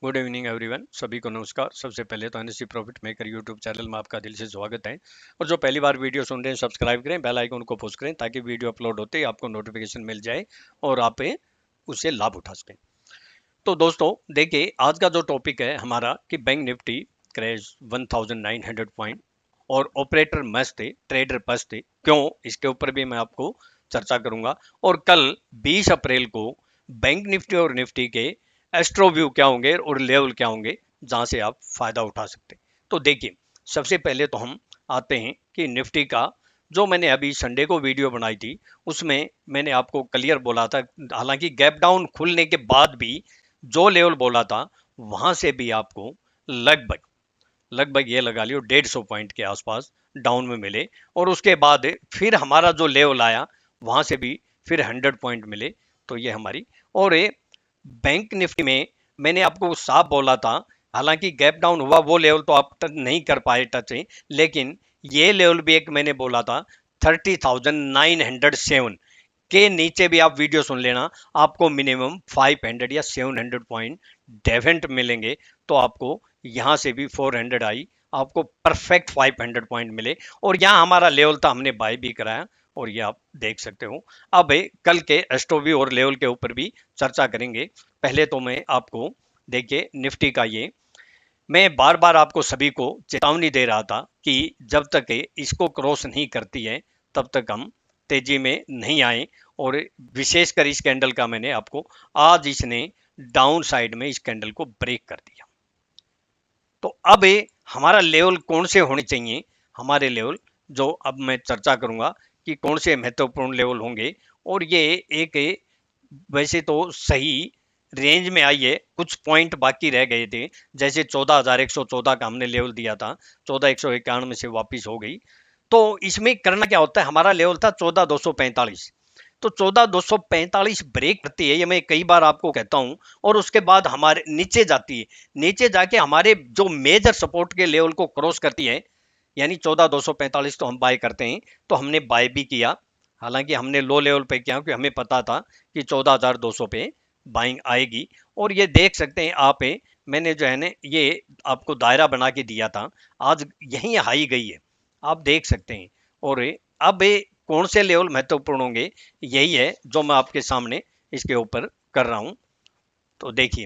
Good evening everyone, सभी को नमस्कार। सबसे पहले तो NSC profit maker YouTube channel में आपका दिल से स्वागत है। और जो पहली बार वीडियो सुन रहे हैं सब्सक्राइब करें, बेल आइकन को पुश करें ताकि वीडियो अपलोड होते ही आपको नोटिफिकेशन मिल जाए और आप उससे लाभ उठा सकें। तो दोस्तों देखिए, आज का जो टॉपिक है हमारा कि बैंक निफ्टी क्रैश 1900 पॉइंट और ऑपरेटर मस्त थे, ट्रेडर पस्त थे, क्यों, इसके ऊपर भी मैं आपको चर्चा करूंगा। और कल 20 अप्रैल को बैंक निफ्टी और निफ्टी के एस्ट्रो व्यू क्या होंगे और लेवल क्या होंगे जहां से आप फायदा उठा सकते हैं। तो देखिए, सबसे पहले तो हम आते हैं कि निफ्टी का जो मैंने अभी संडे को वीडियो बनाई थी उसमें मैंने आपको क्लियर बोला था, हालांकि गैप डाउन खुलने के बाद भी जो लेवल बोला था वहां से भी आपको लगभग लगभग ये लगा लियो 150 पॉइंट के आसपास डाउन में मिले। और उसके बाद फिर हमारा जो लेवल आया वहां से भी फिर 100 पॉइंट मिले। तो ये हमारी और ये बैंक निफ्टी में मैंने आपको साफ बोला था, हालांकि गैप डाउन हुआ वो लेवल तो आप नहीं कर पाए टच, लेकिन ये लेवल भी एक मैंने बोला था 30,907 के नीचे भी आप वीडियो सुन लेना, आपको मिनिमम 500 या 700 पॉइंट डेफिनेट मिलेंगे। तो आपको यहाँ से भी 400 आई, आपको परफेक्ट 500 पॉइंट मिले। और यहाँ हमारा लेवल था, हमने बाय भी कराया और ये आप देख सकते हो। अब कल के एस्ट्रोवी और लेवल के ऊपर भी चर्चा करेंगे। पहले तो मैं आपको देखिए निफ्टी का ये मैं बार बार आपको सभी को चेतावनी दे रहा था कि जब तक इसको क्रॉस नहीं करती है तब तक हम तेजी में नहीं आए। और विशेषकर इस कैंडल का मैंने आपको आज इसने डाउन साइड में इस कैंडल को ब्रेक कर दिया। तो अब हमारा लेवल कौन से होने चाहिए, हमारे लेवल जो अब मैं चर्चा करूंगा कि कौन से महत्वपूर्ण लेवल होंगे। और ये एक वैसे तो सही रेंज में आई है, कुछ पॉइंट बाकी रह गए थे, जैसे 14,114 का हमने लेवल दिया था, 14,191 में से वापस हो गई। तो इसमें करना क्या होता है, हमारा लेवल था 14,245, तो 14,245 ब्रेक करती है, ये मैं कई बार आपको कहता हूं। और उसके बाद हमारे नीचे जाती है, नीचे जाके हमारे जो मेजर सपोर्ट के लेवल को क्रॉस करती है, यानी 14,245 तो हम बाय करते हैं। तो हमने बाय भी किया, हालांकि हमने लो लेवल पे किया क्योंकि हमें पता था कि 14,200 पे बाइंग आएगी। और ये देख सकते हैं आप, मैंने जो है ना ये आपको दायरा बना के दिया था, आज यही हाई गई है, आप देख सकते हैं। और अब कौन से लेवल महत्वपूर्ण होंगे, यही है जो मैं आपके सामने इसके ऊपर कर रहा हूं। तो देखिए,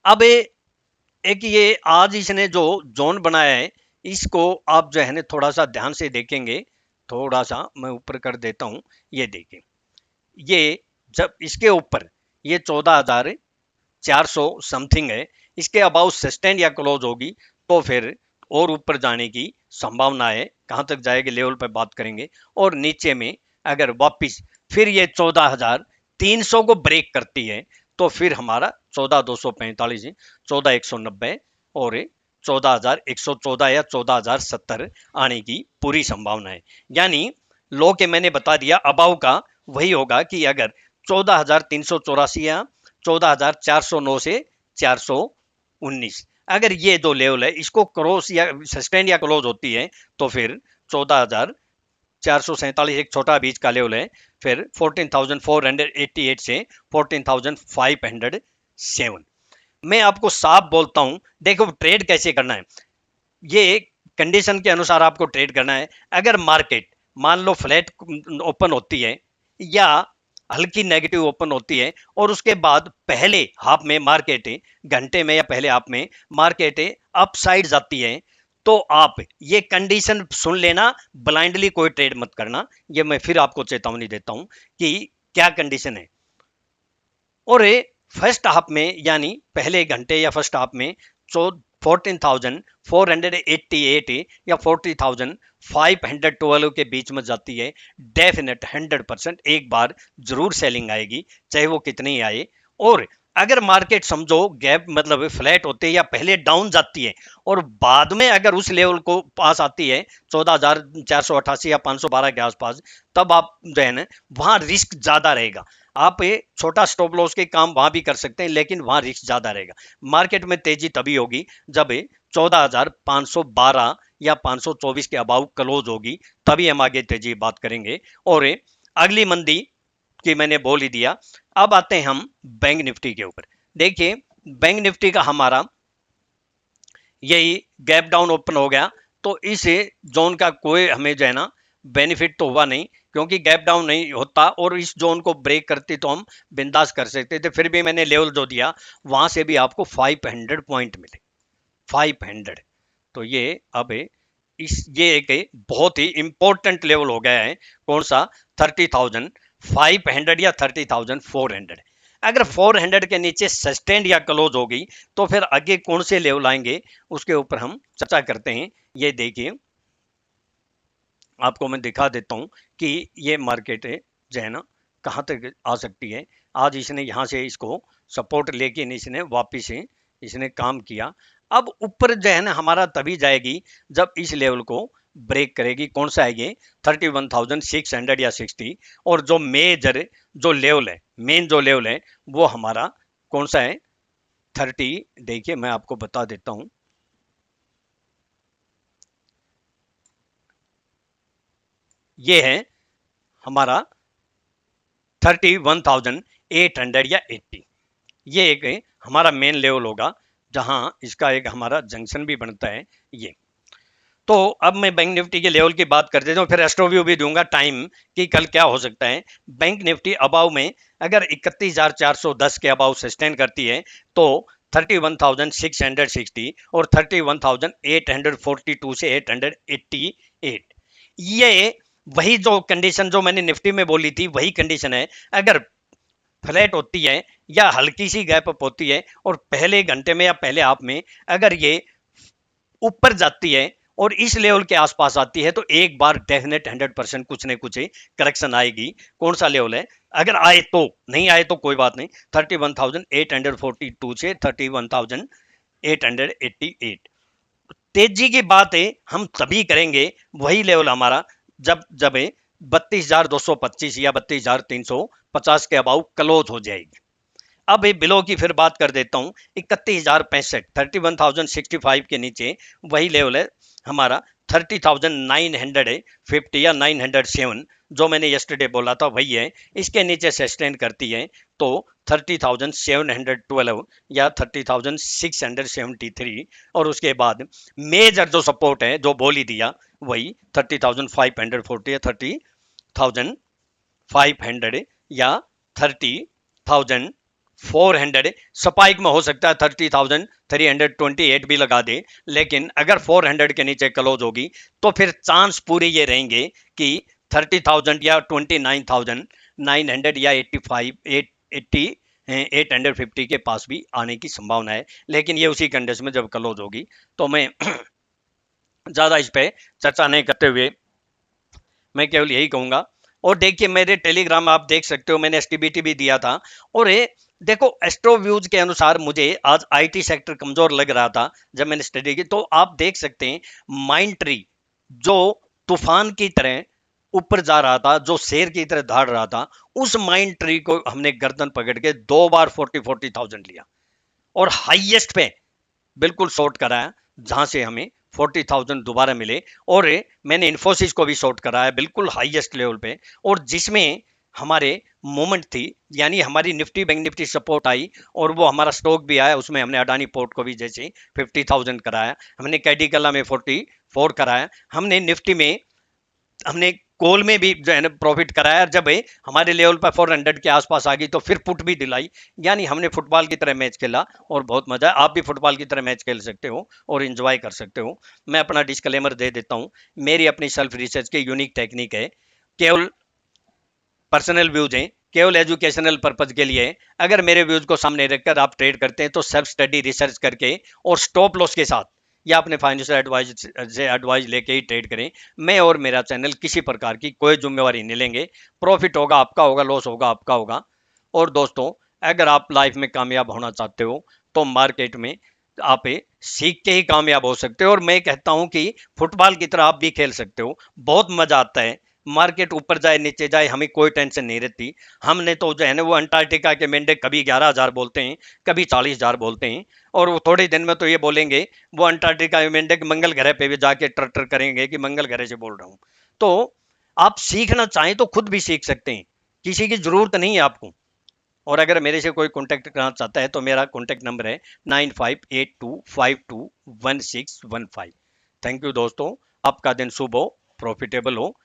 अब एक ये आज इसने जो जोन बनाया है, इसको आप जो है ना थोड़ा सा ध्यान से देखेंगे, थोड़ा सा मैं ऊपर कर देता हूं। ये देखिए, ये जब इसके ऊपर ये 14,400 समथिंग है, इसके अबाउ सस्टेन या क्लोज होगी तो फिर और ऊपर जाने की संभावना है। कहां तक जाएगी लेवल पर बात करेंगे। और नीचे में अगर वापिस फिर ये 14,300 को ब्रेक करती है तो फिर हमारा 14,245, 14,190 और 14,114 या 14,070 आने की पूरी संभावना है। यानी लो के मैंने बता दिया, अबाव का वही होगा कि अगर 14,384 या 14,409 से 419, अगर ये दो लेवल है इसको क्रॉस या सस्टेन या क्लोज होती है तो फिर 14,447 एक छोटा बीच का लेवल है, फिर 14,488 से 14,507। मैं आपको साफ बोलता हूं, देखो ट्रेड कैसे करना है, ये कंडीशन के अनुसार आपको ट्रेड करना है। अगर मार्केट मान लो फ्लैट ओपन होती है या हल्की नेगेटिव ओपन होती है और उसके बाद पहले हाफ में मार्केट घंटे में या पहले हाफ में मार्केट अप साइड जाती है, तो आप ये कंडीशन सुन लेना, ब्लाइंडली कोई ट्रेड मत करना। ये मैं फिर आपको चेतावनी देता हूं कि क्या कंडीशन है। और फर्स्ट हाफ में यानी पहले घंटे या फर्स्ट हाफ में 14,488 या 40,512 के बीच में जाती है, डेफिनेट 100% एक बार जरूर सेलिंग आएगी, चाहे वो कितनी आए। और अगर मार्केट समझो गैप मतलब फ्लैट होते या पहले डाउन जाती है और बाद में अगर उस लेवल को पास आती है 14,488 या 512 के आसपास, तब आप जो है ना वहां रिस्क ज्यादा रहेगा। आप छोटा स्टॉप लॉस के काम वहां भी कर सकते हैं, लेकिन वहां रिस्क ज्यादा रहेगा। मार्केट में तेजी तभी होगी जब 14,512 या 524 के अबाउ क्लोज होगी, तभी हम आगे तेजी बात करेंगे। और अगली मंदी कि मैंने बोल ही दिया। अब आते हैं हम बैंक निफ्टी के ऊपर। देखिए, बैंक निफ्टी का हमारा यही गैप डाउन ओपन हो गया, तो इस जोन का कोई हमें जो है ना बेनिफिट तो हुआ नहीं, क्योंकि गैप डाउन नहीं होता और इस जोन को ब्रेक करती तो हम बिंदास कर सकते थे। फिर भी मैंने लेवल जो दिया वहां से भी आपको 500 पॉइंट मिले, 500। तो ये अब ये एक बहुत ही इंपॉर्टेंट लेवल हो गया है। कौन सा? 30,500 या 30,400। अगर 400 के नीचे सस्टेंड या क्लोज होगी तो फिर आगे कौन से लेवल आएंगे उसके ऊपर हम चर्चा करते हैं। ये देखिए, आपको मैं दिखा देता हूं कि ये मार्केट जो है ना कहां तक आ सकती है। आज इसने यहां से इसको सपोर्ट लेके इसने वापिस इसने काम किया। अब ऊपर जो है ना हमारा तभी जाएगी जब इस लेवल को ब्रेक करेगी। कौन सा है ये? 31,600 या 60। और जो मेजर जो लेवल है, मेन जो लेवल है वो हमारा कौन सा है? 30। देखिए मैं आपको बता देता हूं, ये है हमारा 31,800 या 80। ये एक हमारा मेन लेवल होगा जहां इसका एक हमारा जंक्शन भी बनता है ये। तो अब मैं बैंक निफ्टी के लेवल की बात कर देता हूँ, फिर एस्ट्रोव्यू भी दूंगा टाइम कि कल क्या हो सकता है। बैंक निफ्टी अबाव में अगर 31,410 के अबाव सस्टेन करती है तो 31,660 और 31,842 से 888, ये वही जो कंडीशन जो मैंने निफ्टी में बोली थी वही कंडीशन है। अगर फ्लैट होती है या हल्की सी गैप अप होती है और पहले घंटे में या पहले हाफ में अगर ये ऊपर जाती है और इस लेवल के आसपास आती है तो एक बार डेफिनेट 100% कुछ न कुछ करेक्शन आएगी। कौन सा लेवल है? अगर आए तो, नहीं आए तो कोई बात नहीं। 31,842 से 31,888। तेजी की बात है हम तभी करेंगे वही लेवल हमारा जब जब 32,225 या 32,350 के अबाउ क्लोज हो जाएगी। अब बिलो की फिर बात कर देता हूं। 31,065, 31,065 के नीचे वही लेवल है हमारा 30,950 या 907, जो मैंने यस्टरडे बोला था वही है। इसके नीचे सस्टेन करती है तो 30,712 या 30,673। और उसके बाद मेजर जो सपोर्ट है जो बोल ही दिया वही 30,540 या 30,500 या 30,400। स्पाइक में हो सकता है 30,328 भी लगा दे, लेकिन अगर 400 के नीचे क्लोज होगी तो फिर चांस पूरे ये रहेंगे कि 30,000 या 29,900 या 85 80 850 के पास भी आने की संभावना है। लेकिन ये उसी कंडीशन में जब क्लोज होगी। तो मैं ज़्यादा इस पे चर्चा नहीं करते हुए मैं केवल यही कहूंगा। और देखिए मेरे टेलीग्राम आप देख सकते हो, मैंने एसटीबीटी भी दिया था। और ये देखो एस्ट्रोव्यूज के अनुसार मुझे आज आईटी सेक्टर कमजोर लग रहा था जब मैंने स्टडी की, तो आप देख सकते हैं माइंड ट्री जो तूफान की तरह ऊपर जा रहा था, जो शेर की तरह दहाड़ रहा था, उस माइंड ट्री को हमने गर्दन पकड़ के 2 बार 40,000 लिया और हाईएस्ट पे बिल्कुल शॉर्ट कराया जहां से हमें 40,000 दोबारा मिले। और मैंने इन्फोसिस को भी शॉर्ट कराया बिल्कुल हाईएस्ट लेवल पे, और जिसमें हमारे मोमेंट थी, यानी हमारी Nifty bank Nifty support I और वो हमारा स्टॉक भी आया। उसमें हमने अडानी पोर्ट को भी जैसे 50,000 कराया, हमने कैडी कला में 44 कराया, हमने निफ्टी में हमने कॉल में भी जो है ना प्रॉफिट कराया। जब हमारे लेवल पर 400 के आसपास आ गई तो फिर पुट भी दिलाई। यानी हमने फुटबॉल की तरह मैच खेला और बहुत मजा है। आप भी फुटबॉल की तरह मैच खेल सकते हो और इंजॉय कर सकते हो। मैं अपना डिस्क्लेमर दे देता हूँ, मेरी अपनी सेल्फ रिसर्च की यूनिक टेक्निक है, केवल पर्सनल व्यूज हैं, केवल एजुकेशनल पर्पज के लिए। अगर मेरे व्यूज को सामने रखकर आप ट्रेड करते हैं तो सेल्फ स्टडी रिसर्च करके और स्टॉप लॉस के साथ या अपने फाइनेंशियल एडवाइज से एडवाइस लेके ही ट्रेड करें। मैं और मेरा चैनल किसी प्रकार की कोई जिम्मेवारी नहीं लेंगे। प्रॉफिट होगा आपका होगा, लॉस होगा आपका होगा। और दोस्तों, अगर आप लाइफ में कामयाब होना चाहते हो तो मार्केट में आप सीख के ही कामयाब हो सकते हो। और मैं कहता हूं कि फुटबॉल की तरह आप भी खेल सकते हो, बहुत मजा आता है। मार्केट ऊपर जाए नीचे जाए हमें कोई टेंशन नहीं रहती। हमने तो जो है ना वो अंटार्कटिका के मेंढक कभी 11,000 बोलते हैं, कभी 40,000 बोलते हैं, और वो थोड़े दिन में तो ये बोलेंगे वो अंटार्कटिका के मेंढक मंगल ग्रह पे भी जाके टर टर करेंगे कि मंगल ग्रह से बोल रहा हूँ। तो आप सीखना चाहें तो खुद भी सीख सकते हैं, किसी की जरूरत नहीं है आपको। और अगर मेरे से कोई कॉन्टैक्ट करना चाहता है तो मेरा कॉन्टैक्ट नंबर है 9582521615। थैंक यू दोस्तों, आपका दिन शुभ हो, प्रॉफिटेबल हो।